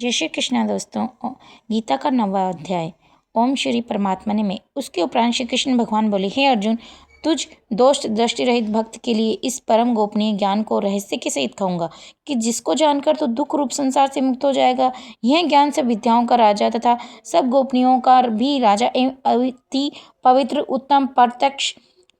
जय श्री कृष्णा दोस्तों। गीता का 9वां अध्याय ओम श्री परमात्मा ने में। उसके उपरांत श्री कृष्ण भगवान बोले, हे अर्जुन, तुझ दोष दृष्टि रहित भक्त के लिए इस परम गोपनीय ज्ञान को रहस्य के सहित कहूँगा कि जिसको जानकर तो दुख रूप संसार से मुक्त हो जाएगा। यह ज्ञान सब विद्याओं का राजा तथा सब गोपनीयों का भी राजा एवं अति पवित्र, उत्तम, प्रत्यक्ष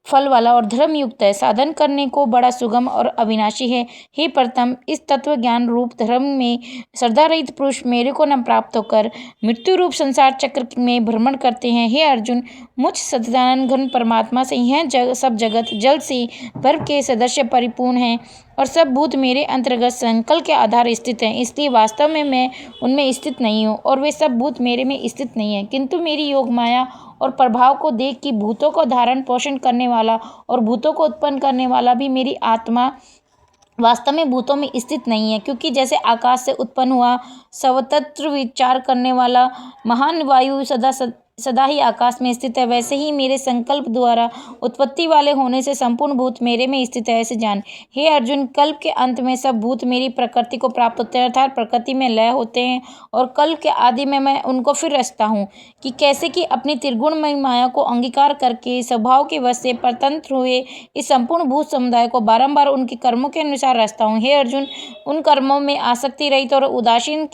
फल वाला और धर्म युक्त है। साधन करने को बड़ा सुगम और अविनाशी है। हे प्रथम, इस तत्व ज्ञान रूप धर्म में श्रद्धा रहित पुरुष मेरे को न प्राप्त होकर मृत्यु रूप संसार चक्र में भ्रमण करते हैं। हे अर्जुन, मुझ सच्चिदानंद घन परमात्मा से यह सब जगत जल से बर्फ के सदृश परिपूर्ण है और सब भूत मेरे अंतर्गत संकल्प के आधार स्थित हैं। इसलिए वास्तव में मैं उनमें स्थित नहीं हूँ और वे सब भूत मेरे में स्थित नहीं हैं, किंतु मेरी योग माया और प्रभाव को देख कि भूतों को धारण पोषण करने वाला और भूतों को उत्पन्न करने वाला भी मेरी आत्मा वास्तव में भूतों में स्थित नहीं है। क्योंकि जैसे आकाश से उत्पन्न हुआ सर्वत्र विचार करने वाला महान वायु सदा ही आकाश में स्थित है, वैसे ही मेरे संकल्प द्वारा उत्पत्ति वाले होने से संपूर्ण भूत मेरे में स्थित है, ऐसे जान। हे अर्जुन, कल्प के अंत में सब भूत मेरी प्रकृति को प्राप्त होते हैं, अर्थात प्रकृति में लय होते हैं, और कल्प के आदि में मैं उनको फिर रचता हूँ कि कैसे कि अपनी त्रिगुणमय माया को अंगीकार करके स्वभाव के वश से परतंत्र हुए इस संपूर्ण भूत समुदाय को बारंबार उनके कर्मों के अनुसार रचता हूँ। हे अर्जुन, उन कर्मों में आसक्ति रहित और उदासीन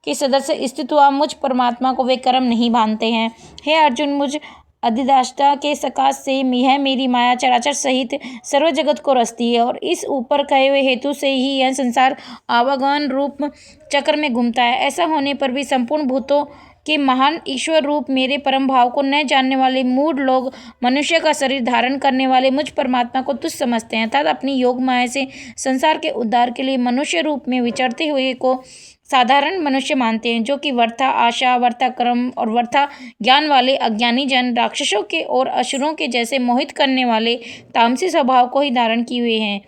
के सदस्य स्थित हुआ मुझ परमात्मा को वे कर्म नहीं बांधते हैं। हे अर्जुन, मुझ अधिष्ठाता के सकाश से यह मेरी माया चराचर सहित सर्व जगत को रचती है और इस ऊपर कहे हुए हेतु से ही यह संसार आवागमन रूप चक्र में घूमता है। ऐसा होने पर भी संपूर्ण भूतों के महान ईश्वर रूप मेरे परम भाव को न जानने वाले मूढ़ लोग मनुष्य का शरीर धारण करने वाले मुझ परमात्मा को तुच्छ समझते हैं, अर्थात अपनी योग माया से संसार के उद्धार के लिए मनुष्य रूप में विचरते हुए को साधारण मनुष्य मानते हैं, जो कि वर्था आशा, वर्था कर्म और वर्था ज्ञान वाले अज्ञानी जन राक्षसों के और असुरों के जैसे मोहित करने वाले तामसी स्वभाव को ही धारण किए हुए हैं।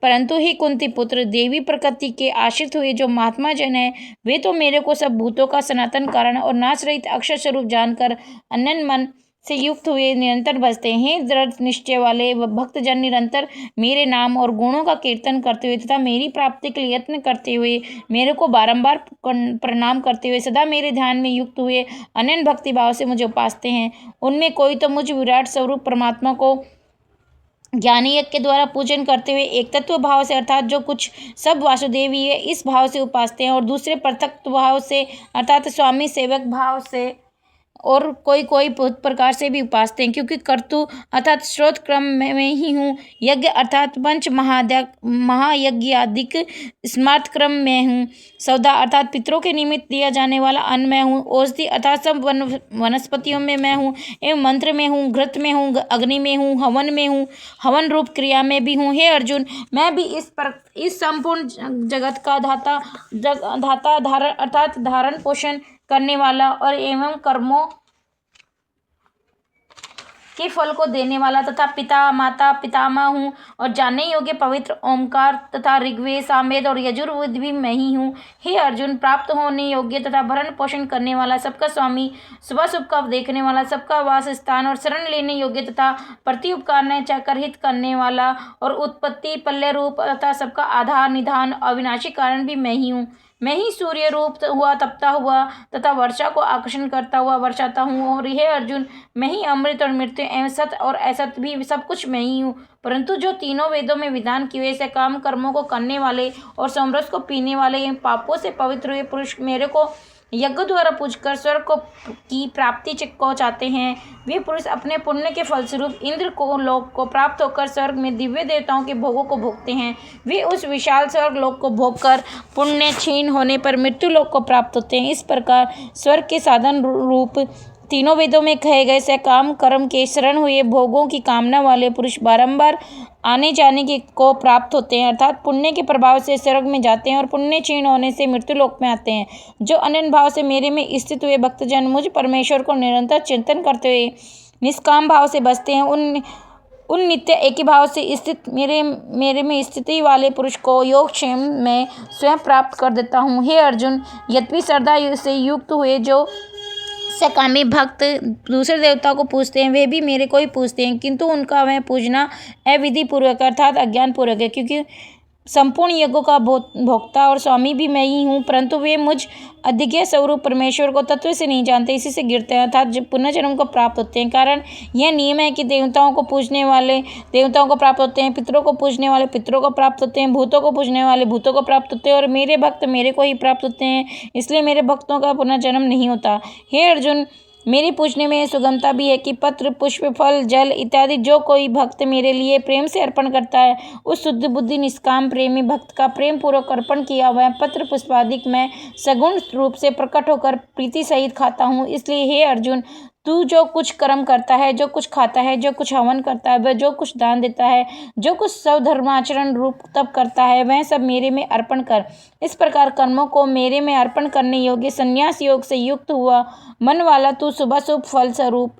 परंतु ही कुंती पुत्र, देवी प्रकृति के आश्रित हुए जो महात्मा जन है, वे तो मेरे को सब भूतों का सनातन कारण और नाश रहित अक्षर स्वरूप जानकर अनन्य मन से युक्त हुए निरंतर भजते हैं। दृढ़ निश्चय वाले भक्तजन निरंतर मेरे नाम और गुणों का कीर्तन करते हुए तथा मेरी प्राप्ति के लिए यत्न करते हुए मेरे को बारंबार प्रणाम करते हुए सदा मेरे ध्यान में युक्त हुए अनन्य भक्ति भाव से मुझे उपासते हैं। उनमें कोई तो मुझ विराट स्वरूप परमात्मा को ज्ञानी यज्ञ के द्वारा पूजन करते हुए एक तत्व भाव से, अर्थात जो कुछ सब वासुदेव ही है, इस भाव से उपासते हैं, और दूसरे पृथक भाव से अर्थात स्वामी सेवक भाव से, और कोई प्रकार से भी उपासते हैं। क्योंकि कर्तु अर्थात स्रोत क्रम में ही हूँ, यज्ञ अर्थात पंच महायज्ञादिक स्मार्त क्रम में हूँ, सौदा अर्थात पितरों के निमित्त दिया जाने वाला अन्न में हूँ, औषधि अर्थात सब वनस्पतियों में मैं हूँ, एवं मंत्र में हूँ, घृत में हूँ, अग्नि में हूँ, हवन में हूँ, हवन रूप क्रिया में भी हूँ। हे अर्जुन, मैं भी इस संपूर्ण जगत का धाता धारण अर्थात धारण पोषण करने वाला और एवं कर्मों के फल को देने वाला तथा पिता माता पितामह हूँ, और जानने योग्य पवित्र ओमकार तथा ऋग्वेद, सामवेद और यजुर्वेद भी मैं ही हूँ। हे अर्जुन, प्राप्त होने योग्य तथा भरण पोषण करने वाला, सबका स्वामी, शुभ शुभ का देखने वाला, सबका वास स्थान और शरण लेने योग्य तथा प्रति उपकार ने चाकर हित करने वाला, और उत्पत्ति पल्य रूप तथा सबका आधार निधान अविनाशी कारण भी मैं ही हूँ। मैं ही सूर्य रूप हुआ तपता हुआ तथा वर्षा को आकर्षण करता हुआ वर्षाता हूँ। और हे अर्जुन, मैं ही अमृत और मृत्यु एवं सत और असत भी सब कुछ मैं ही हूँ। परंतु जो तीनों वेदों में विधान किए से काम कर्मों को करने वाले और समरस को पीने वाले एवं पापों से पवित्र हुए पुरुष मेरे को यज्ञ द्वारा पूजकर स्वर्ग की प्राप्ति को चाहते हैं, वे पुरुष अपने पुण्य के फलस्वरूप इंद्र को लोक को प्राप्त होकर स्वर्ग में दिव्य देवताओं के भोगों को भोगते हैं। वे उस विशाल स्वर्ग लोक को भोगकर पुण्य क्षीण होने पर मृत्यु लोक को प्राप्त होते हैं। इस प्रकार स्वर्ग के साधन रूप तीनों वेदों में कहे गए से काम कर्म के शरण हुए भोगों की कामना वाले पुरुष बारंबार आने जाने के को प्राप्त होते हैं, अर्थात पुण्य के प्रभाव से स्वर्ग में जाते हैं और पुण्य क्षीण होने से मृत्यु लोक में आते हैं। जो अनन्य भाव से मेरे में स्थित हुए भक्तजन मुझ परमेश्वर को निरंतर चिंतन करते हुए निष्काम भाव से बसते हैं, उन नित्य एक ही भाव से स्थित मेरे में स्थिति वाले पुरुष को योगक्षेम में स्वयं प्राप्त कर देता हूँ। हे अर्जुन, यद्यपि श्रद्धा से युक्त हुए जो सकामी भक्त दूसरे देवताओं को पूजते हैं, वे भी मेरे को ही पूजते हैं, किंतु उनका वह पूजना अविधि पूर्वक अर्थात अज्ञान पूर्वक है। क्योंकि संपूर्ण यज्ञों का भोक्ता और स्वामी भी मैं ही हूँ, परंतु वे मुझ अधिज्ञ स्वरूप परमेश्वर को तत्व से नहीं जानते, इसी से गिरते हैं अर्थात जब पुनर्जन्म को प्राप्त होते हैं। कारण यह नियम है कि देवताओं को पूजने वाले देवताओं को प्राप्त होते हैं, पितरों को पूजने वाले पितरों को प्राप्त होते हैं, भूतों को पूजने वाले भूतों को प्राप्त होते हैं और मेरे भक्त मेरे को ही प्राप्त होते हैं, इसलिए मेरे भक्तों का पुनर्जन्म नहीं होता। हे अर्जुन, मेरे पूछने में सुगमता भी है कि पत्र, पुष्प, फल, जल इत्यादि जो कोई भक्त मेरे लिए प्रेम से अर्पण करता है, उस शुद्ध बुद्धि निष्काम प्रेमी भक्त का प्रेम पूर्वक अर्पण किया हुआ पत्र पुष्पादिक मैं सगुण रूप से प्रकट होकर प्रीति सहित खाता हूँ। इसलिए हे अर्जुन, तू जो कुछ कर्म करता है, जो कुछ खाता है, जो कुछ हवन करता है, वह जो कुछ दान देता है, जो कुछ स्वधर्माचरण रूप तप करता है, वह सब मेरे में अर्पण कर। इस प्रकार कर्मों को मेरे में अर्पण करने योग्य संन्यास योग से युक्त हुआ मन वाला तू शुभाशुभ फल स्वरूप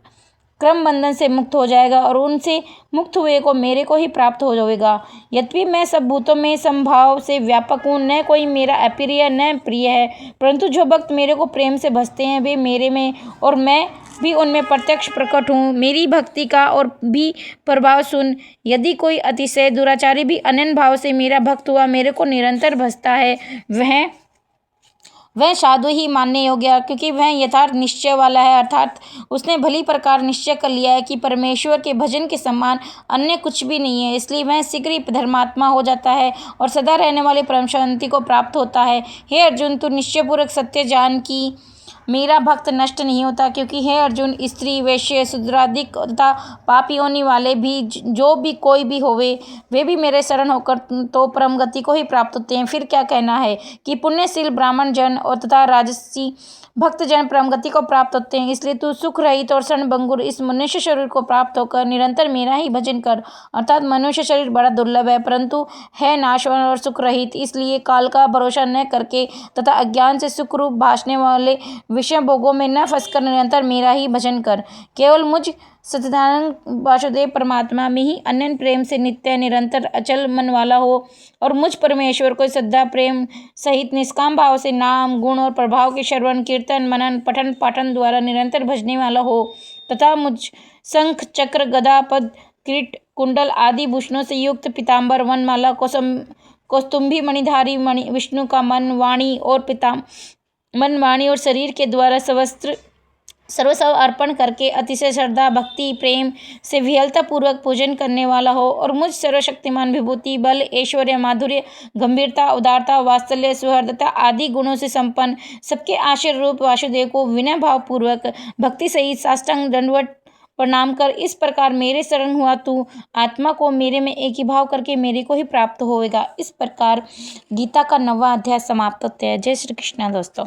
क्रम बंधन से मुक्त हो जाएगा और उनसे मुक्त हुए को मेरे को ही प्राप्त हो जाएगा। यद्यपि मैं सब भूतों में समभाव से व्यापक हूँ, न कोई मेरा अप्रिय न प्रिय है, परंतु जो भक्त मेरे को प्रेम से भजते हैं वे मेरे में और मैं भी उनमें प्रत्यक्ष प्रकट हूँ। मेरी भक्ति का और भी प्रभाव सुन। यदि कोई अतिशय दुराचारी भी अनन्य भाव से मेरा भक्त हुआ मेरे को निरंतर भजता है, वह साधु ही मानने योग्य है, क्योंकि वह यथार्थ निश्चय वाला है, अर्थात उसने भली प्रकार निश्चय कर लिया है कि परमेश्वर के भजन के समान अन्य कुछ भी नहीं है, इसलिए वह शीघ्र ही धर्मात्मा हो जाता है और सदा रहने वाले परम शांति को प्राप्त होता है। हे अर्जुन, तू निश्चयपूर्वक सत्य जान कि मेरा भक्त नष्ट नहीं होता, क्योंकि हे अर्जुन, स्त्री, वैश्य, शूद्रादिक तथा पापी होने वाले भी जो भी कोई भी होवे वे भी मेरे शरण होकर तो परम गति को ही प्राप्त होते हैं। फिर क्या कहना है कि पुण्यशील ब्राह्मण जन और तथा राजसी भक्त जन परम गति को प्राप्त होते हैं। इसलिए तू सुख रहित और क्षणभंगुर इस मनुष्य शरीर को प्राप्त होकर निरंतर मेरा ही भजन कर। अर्थात मनुष्य शरीर बड़ा दुर्लभ है, परंतु है नाशवान और सुख रहित, इसलिए काल का भरोसा न करके तथा अज्ञान से सुख रूप भासने वाले विषय भोगों में न फंसकर निरंतर मेरा ही भजन कर। केवल मुझ सच्चिदानंद वासुदेव परमात्मा में ही अनन्य प्रेम से नित्य निरंतर अचल मन वाला हो और मुझ परमेश्वर को श्रद्धा प्रेम सहित निष्काम भाव से नाम गुण और प्रभाव के श्रवण कीर्तन मनन पठन पाठन द्वारा निरंतर भजने वाला हो तथा मुझ शंख चक्र गदा पद किरीट कुंडल आदि भूषणों से युक्त पीताम्बर वनमाला कौस्तुंभी मणिधारी मणि विष्णु का मन वाणी और शरीर के द्वारा सर्वस्व अर्पण करके अतिशय श्रद्धा भक्ति प्रेम से विहलता पूर्वक पूजन करने वाला हो और मुझ सर्वशक्तिमान विभूति बल ऐश्वर्य माधुर्य गंभीरता उदारता वात्सल्य सुहृदता आदि गुणों से संपन्न सबके आश्रय रूप वासुदेव को विनय भाव पूर्वक भक्ति सहित साष्टांग दंडवत प्रणाम कर इस प्रकार मेरे शरण हुआ तू आत्मा को मेरे में एक ही भाव करके मेरे को ही प्राप्त होएगा। इस प्रकार गीता का 9वां अध्याय समाप्त होता है। जय श्री कृष्ण दोस्तों।